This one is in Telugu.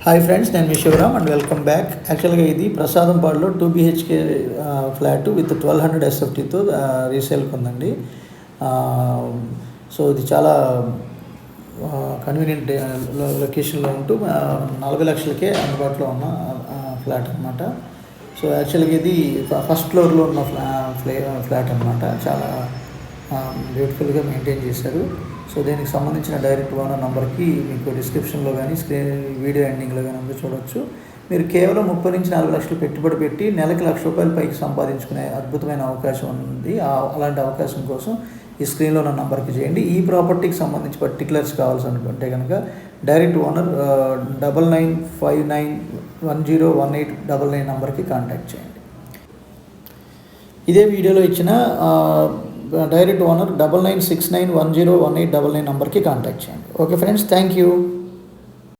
హాయ్ ఫ్రెండ్స్, నేను మీ శివరామ్ అండ్ వెల్కమ్ బ్యాక్. యాక్చువల్గా ఇది ప్రసాదంపాడులో 2 BHK ఫ్లాట్ విత్ 1200 SFTతో రీసేల్కి ఉందండి. సో ఇది చాలా కన్వీనియంట్ లొకేషన్లో ఉంటూ 40 లక్షలకే అందుబాటులో ఉన్న ఫ్లాట్ అనమాట. సో యాక్చువల్గా ఇది ఫస్ట్ ఫ్లోర్లో ఉన్న ఫ్లాట్ అనమాట. చాలా బ్యూటిఫుల్గా మెయింటైన్ చేశారు. సో దీనికి సంబంధించిన డైరెక్ట్ ఓనర్ నెంబర్కి మీకు డిస్క్రిప్షన్లో కానీ వీడియో ఎండింగ్లో కానీ అందరూ చూడవచ్చు. మీరు కేవలం 30 నుంచి 40 లక్షలు పెట్టుబడి పెట్టి నెలకి ₹1,00,000 పైకి సంపాదించుకునే అద్భుతమైన అవకాశం ఉంది. అలాంటి అవకాశం కోసం ఈ స్క్రీన్లో ఉన్న నెంబర్కి చేయండి. ఈ ప్రాపర్టీకి సంబంధించి పర్టికులర్స్ కావాల్సి అనుకుంటే కనుక డైరెక్ట్ ఓనర్ 9959101899 నెంబర్కి కాంటాక్ట్ చేయండి. ఇదే వీడియోలో ఇచ్చిన డైరెక్ట్ ఓనర్ 9969101899 నెంబర్కి కాంటాక్ట్ చేయండి. Okay friends, thank you.